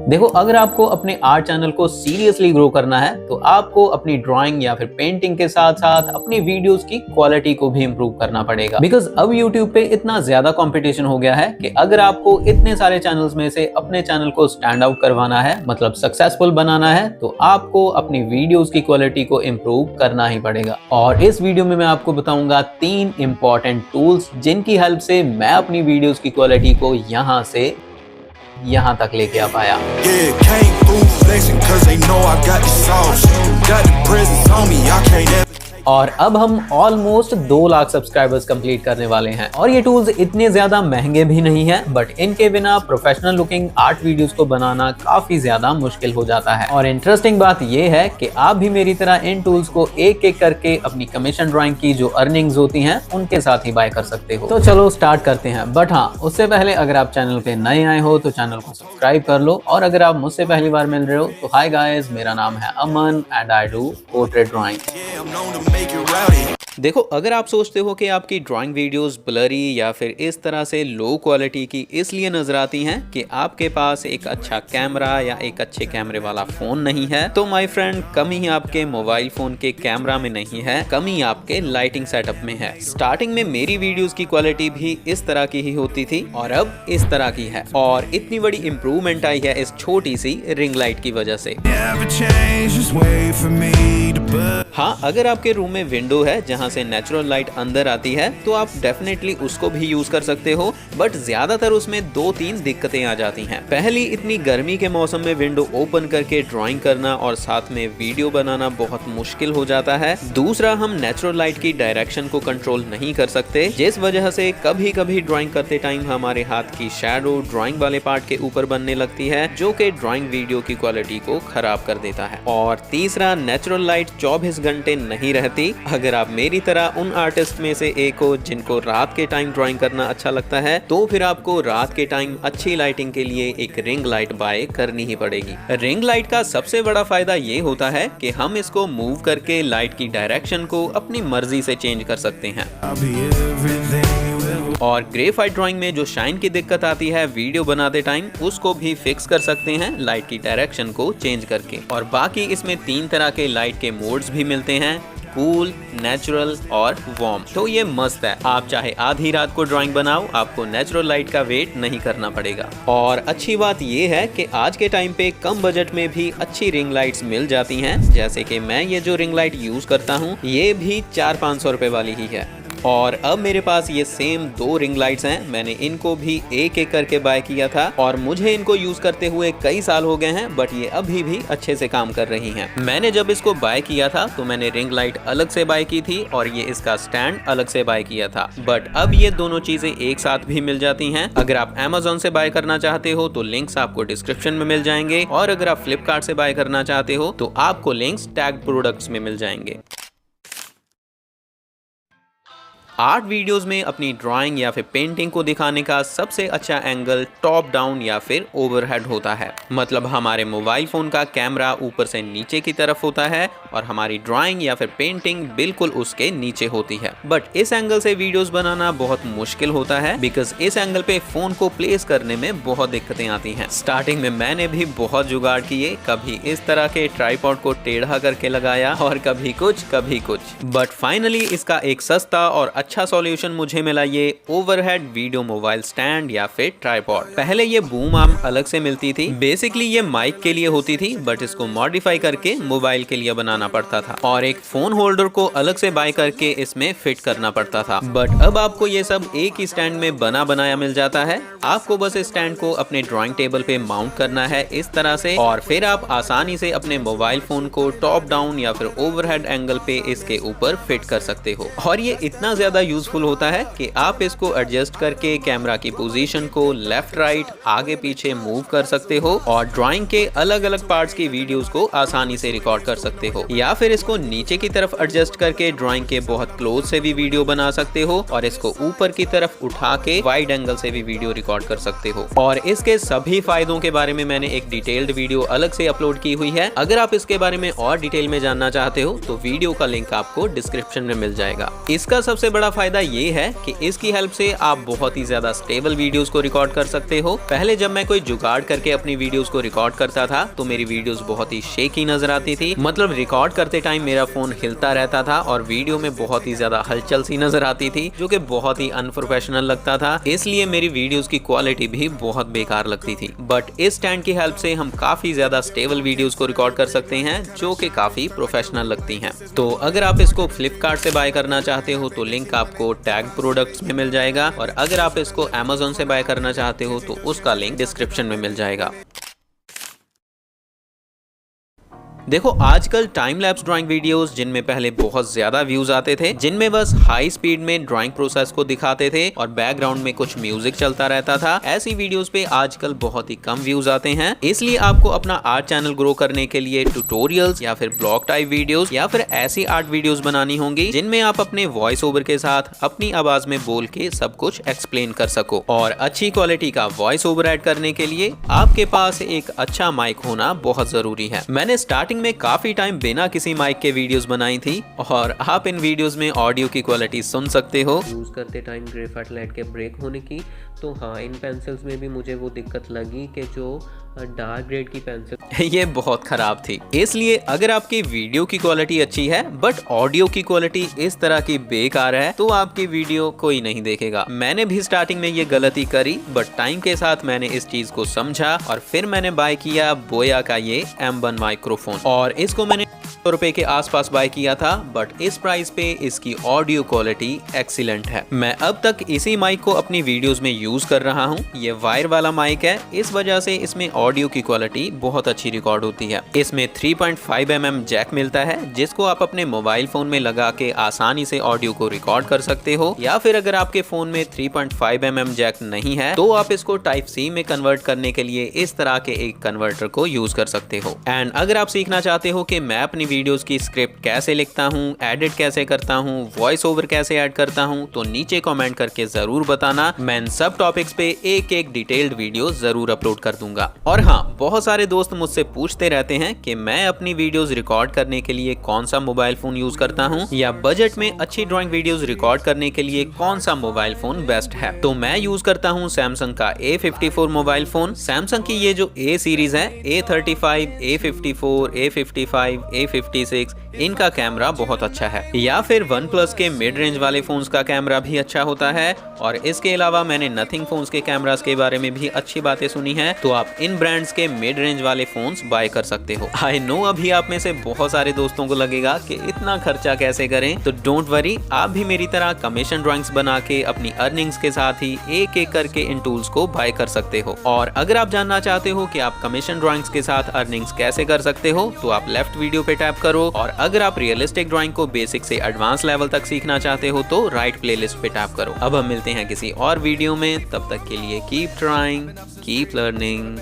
देखो, अगर आपको अपने आर्ट चैनल को सीरियसली ग्रो करना है तो आपको अपनी ड्राइंग या फिर पेंटिंग के साथ साथ अपनी वीडियोस की क्वालिटी को भी इम्प्रूव करना पड़ेगा। बिकॉज अब यूट्यूब पे इतना ज्यादा कंपटीशन हो गया है कि अगर आपको इतने सारे चैनल्स में से अपने चैनल को स्टैंड आउट करवाना है, मतलब सक्सेसफुल बनाना है, तो आपको अपनी वीडियोस की क्वालिटी को इम्प्रूव करना ही पड़ेगा। और इस वीडियो में मैं आपको बताऊंगा 3 इंपॉर्टेंट टूल्स जिनकी हेल्प से मैं अपनी वीडियोस की क्वालिटी को यहाँ तक लेके आ पाया। और अब हम ऑलमोस्ट 2 लाख सब्सक्राइबर्स कंप्लीट करने वाले हैं। और ये टूल्स इतने ज्यादा महंगे भी नहीं है, बट इनके बिना प्रोफेशनल लुकिंग आर्ट वीडियोस को बनाना काफी ज्यादा मुश्किल हो जाता है। और इंटरेस्टिंग बात ये है कि आप भी मेरी तरह इन टूल्स को एक एक करके अपनी कमीशन ड्राइंग की जो अर्निंग्स होती हैं उनके साथ ही बाय कर सकते हो। तो चलो स्टार्ट करते हैं। बट हाँ, उससे पहले अगर आप चैनल पे नए आए हो तो चैनल को सब्सक्राइब कर लो। और अगर आप मुझसे पहली बार मिल रहे हो तो हाय गाइस, मेरा नाम है Aman and I do portrait drawing. देखो, अगर आप सोचते हो कि आपकी ड्राइंग वीडियोस ब्लरी या फिर इस तरह से लो क्वालिटी की इसलिए नजर आती हैं कि आपके पास एक अच्छा कैमरा या एक अच्छे कैमरे वाला फोन नहीं है, तो माय फ्रेंड, कमी आपके मोबाइल फोन के कैमरा में नहीं है, कमी आपके लाइटिंग सेटअप में है। स्टार्टिंग में मेरी वीडियोस की क्वालिटी भी इस तरह की ही होती थी और अब इस तरह की है। और इतनी बड़ी इंप्रूवमेंट आई है इस छोटी सी रिंग लाइट की वजह से। हाँ, अगर आपके रूम में विंडो है जहाँ से नेचुरल लाइट अंदर आती है तो आप डेफिनेटली उसको भी यूज कर सकते हो, बट ज्यादातर उसमें 2-3 दिक्कतें आ जाती हैं। पहली, इतनी गर्मी के मौसम में विंडो ओपन करके ड्राइंग करना और साथ में वीडियो बनाना बहुत मुश्किल हो जाता है। दूसरा, हम नेचुरल लाइट की डायरेक्शन को कंट्रोल नहीं कर सकते, जिस वजह से कभी कभी ड्राइंग करते टाइम हमारे हाथ की शैडो ड्राइंग वाले पार्ट के ऊपर बनने लगती है, जो कि ड्राइंग वीडियो की क्वालिटी को खराब कर देता है। और तीसरा, नेचुरल लाइट 24 घंटे नहीं रहती। अगर आप मेरी तरह उन आर्टिस्ट में से एक हो जिनको रात के टाइम ड्राइंग करना अच्छा लगता है, तो फिर आपको रात के टाइम अच्छी लाइटिंग के लिए एक रिंग लाइट बाय करनी ही पड़ेगी। रिंग लाइट का सबसे बड़ा फायदा ये होता है कि हम इसको मूव करके लाइट की डायरेक्शन को अपनी मर्जी से चेंज कर सकते हैं। और ग्रेफाइट ड्राइंग में जो शाइन की दिक्कत आती है वीडियो बनाते टाइम, उसको भी फिक्स कर सकते हैं लाइट की डायरेक्शन को चेंज करके। और बाकी इसमें 3 तरह के लाइट के मोड्स भी मिलते हैं, कूल, नेचुरल और वार्म। तो ये मस्त है, आप चाहे आधी रात को ड्राइंग बनाओ, आपको नेचुरल लाइट का वेट नहीं करना पड़ेगा। और अच्छी बात ये है कि आज के टाइम पे कम बजट में भी अच्छी रिंग लाइट्स मिल जाती हैं। जैसे कि मैं ये जो रिंग लाइट यूज करता हूँ, ये भी 400-500 रुपए वाली ही है। और अब मेरे पास ये सेम 2 रिंग लाइट्स हैं। मैंने इनको भी एक एक करके बाय किया था और मुझे इनको यूज करते हुए कई साल हो गए हैं, बट ये अभी भी अच्छे से काम कर रही हैं। मैंने जब इसको बाय किया था तो मैंने रिंग लाइट अलग से बाय की थी और ये इसका स्टैंड अलग से बाय किया था, बट अब ये दोनों चीजें एक साथ भी मिल जाती हैं। अगर आप Amazon से बाय करना चाहते हो तो लिंक्स आपको डिस्क्रिप्शन में मिल जाएंगे, और अगर आप फ्लिपकार्ट से बाय करना चाहते हो तो आपको लिंक्स टैग्ड प्रोडक्ट्स में मिल जाएंगे। आर्ट वीडियोस में अपनी ड्राइंग या फिर पेंटिंग को दिखाने का सबसे अच्छा एंगल टॉप डाउन या फिर ओवरहेड होता है। मतलब हमारे मोबाइल फोन का कैमरा ऊपर से नीचे की तरफ होता है और हमारी ड्राइंग या फिर पेंटिंग बिल्कुल उसके नीचे होती है। बट इस एंगल से वीडियोस बनाना बहुत मुश्किल होता है, बिकॉज इस एंगल पे फोन को प्लेस करने में बहुत दिक्कतें आती हैं। स्टार्टिंग में मैंने भी बहुत जुगाड़ किए, कभी इस तरह के ट्राइपॉड को टेढ़ा करके लगाया और कभी कुछ, बट फाइनली इसका एक सस्ता और अच्छा सॉल्यूशन मुझे मिला, ये ओवरहेड वीडियो मोबाइल स्टैंड या फिर ट्राइपॉड। पहले ये बूम आर्म अलग से मिलती थी, बेसिकली ये माइक के लिए होती थी, बट इसको मॉडिफाई करके मोबाइल के लिए बनाना पड़ता था और एक फोन होल्डर को अलग से बाय करके इसमें फिट करना पड़ता था। बट अब आपको ये सब एक ही स्टैंड में बना बनाया मिल जाता है। आपको बस इस स्टैंड को अपने ड्राइंग टेबल पे माउंट करना है इस तरह से, और फिर आप आसानी से अपने मोबाइल फोन को टॉप डाउन या फिर ओवरहेड एंगल पे इसके ऊपर फिट कर सकते हो। और ये इतना ज्यादा यूजफुल होता है कि आप इसको एडजस्ट करके कैमरा की पोजीशन को लेफ्ट राइट आगे पीछे मूव कर सकते हो और ड्राइंग के अलग अलग पार्ट्स की वीडियोस को आसानी से रिकॉर्ड कर सकते हो, या फिर इसको नीचे की तरफ एडजस्ट करके ड्राइंग के बहुत क्लोज से भी वीडियो बना सकते हो और इसको ऊपर की तरफ उठा के वाइड एंगल से भी वीडियो रिकॉर्ड कर सकते हो। और इसके सभी फायदों के बारे में मैंने एक डिटेल्ड वीडियो अलग से अपलोड की हुई है। अगर आप इसके बारे में और डिटेल में जानना चाहते हो तो वीडियो का लिंक आपको डिस्क्रिप्शन में मिल जाएगा। इसका सबसे बड़ा बड़ा फायदा ये है कि इसकी हेल्प से आप बहुत ही ज्यादा स्टेबल वीडियोस को रिकॉर्ड कर सकते हो। पहले जब मैं कोई जुगाड़ करके अपनी वीडियोस को रिकॉर्ड करता था तो मेरी वीडियोस बहुत ही शेकी नजर आती थी, मतलब रिकॉर्ड करते टाइम मेरा फोन हिलता रहता था और वीडियो में बहुत ही ज्यादा हलचल सी नजर आती थी, जो कि बहुत ही अनप्रोफेशनल लगता था। इसलिए मेरी वीडियोस की क्वालिटी भी बहुत बेकार लगती थी। बट इस स्टैंड की हेल्प से हम काफी ज्यादा स्टेबल वीडियोस को रिकॉर्ड कर सकते हैं, जो कि काफी प्रोफेशनल लगती हैं। तो अगर आप इसको फ्लिपकार्ट से बाय करना चाहते हो तो लिंक आपको टैग प्रोडक्ट्स में मिल जाएगा, और अगर आप इसको Amazon से बाय करना चाहते हो तो उसका लिंक डिस्क्रिप्शन में मिल जाएगा। देखो, आजकल टाइम लैप्स ड्राइंग वीडियोस जिनमें पहले बहुत ज्यादा व्यूज आते थे, जिनमें बस हाई स्पीड में ड्राइंग प्रोसेस को दिखाते थे और बैकग्राउंड में कुछ म्यूजिक चलता रहता था, ऐसी वीडियोस पे आजकल बहुत ही कम व्यूज आते हैं। इसलिए आपको अपना आर्ट चैनल ग्रो करने के लिए ट्यूटोरियल्स या फिर ब्लॉग टाइप वीडियोस या फिर ऐसी आर्ट वीडियोस बनानी होंगी जिनमें आप अपने वॉइस ओवर के साथ अपनी आवाज में बोल के सब कुछ एक्सप्लेन कर सको। और अच्छी क्वालिटी का वॉइस ओवर ऐड करने के लिए आपके पास एक अच्छा माइक होना बहुत जरूरी है। मैंने स्टार्टिंग में काफी टाइम बिना किसी माइक के वीडियोस बनाई थी, और आप इन वीडियोस में ऑडियो की क्वालिटी सुन सकते हो यूज करते टाइम ग्रेफाइट लाइट के ब्रेक होने की। तो हाँ, इन पेंसिल्स में भी मुझे वो दिक्कत लगी कि जो डार्क ग्रेड की पेंसिल ये बहुत खराब थी। इसलिए अगर आपकी वीडियो की क्वालिटी अच्छी है बट ऑडियो की क्वालिटी इस तरह की बेकार है तो आपकी वीडियो कोई नहीं देखेगा। मैंने भी स्टार्टिंग में ये गलती करी, बट टाइम के साथ मैंने इस चीज को समझा और फिर मैंने बाय किया बोया का ये M1 माइक्रोफोन, और इसको मैंने ₹100 के आसपास बाय किया था, बट इस प्राइस पे इसकी ऑडियो क्वालिटी एक्सीलेंट है। मैं अब तक इसी माइक को अपनी वीडियोस में यूज कर रहा हूँ। ये वायर वाला माइक है, इस वजह से इसमें ऑडियो की क्वालिटी बहुत अच्छी रिकॉर्ड होती है। इसमें 3.5 mm जैक मिलता है, जिसको आप अपने मोबाइल फोन में लगा के आसानी से ऑडियो को रिकॉर्ड कर सकते हो, या फिर अगर आपके फोन में 3.5 mm जैक नहीं है तो आप इसको टाइप C में कन्वर्ट करने के लिए इस तरह के एक कन्वर्टर को यूज कर सकते हो। एंड अगर आप सीखना चाहते हो कि मैं अपनी वीडियोस की स्क्रिप्ट कैसे लिखता हूँ, एडिट कैसे करता हूँ, वॉइस ओवर कैसे ऐड करता हूँ, तो नीचे कमेंट करके जरूर बताना। मैं इन सब टॉपिक्स पे एक एक डिटेल्ड वीडियो जरूर अपलोड कर दूंगा। और हाँ, बहुत सारे दोस्त मुझसे पूछते रहते हैं कि मैं अपनी वीडियोस रिकॉर्ड करने के लिए कौन सा मोबाइल फोन यूज करता हूँ, या बजट में अच्छी ड्राइंग वीडियोस रिकॉर्ड करने के लिए कौन सा मोबाइल फोन बेस्ट है। तो मैं यूज करता हूँ सैमसंग का A54 मोबाइल फोन। सैमसंग की ये जो A सीरीज है, A35, A54, A55, A56, इनका कैमरा बहुत अच्छा है। या फिर OnePlus के मिड रेंज वाले फोन्स का कैमरा भी अच्छा होता है। और इसके अलावा मैंने नथिंग फोन्स के कैमरास के बारे में भी अच्छी बातें सुनी हैं, तो आप इन ब्रांड्स के मिड रेंज वाले फोन्स बाय कर सकते हो। आई नो अभी आप में से बहुत सारे दोस्तों को लगेगा कि इतना खर्चा कैसे करें, तो डोंट वरी, आप भी मेरी तरह कमीशन ड्राइंग्स बना के अपनी अर्निंग्स के साथ ही एक एक करके इन टूल्स को बाय कर सकते हो। और अगर आप जानना चाहते हो कि आप कमीशन ड्राइंग्स के साथ अर्निंग्स कैसे कर सकते हो, तो आप लेफ्ट वीडियो पे टैप करो। और अगर आप रियलिस्टिक ड्राइंग को बेसिक से एडवांस लेवल तक सीखना चाहते हो तो राइट प्लेलिस्ट पे टैप करो। अब हम मिलते हैं किसी और वीडियो में, तब तक के लिए कीप ट्राइंग, कीप लर्निंग।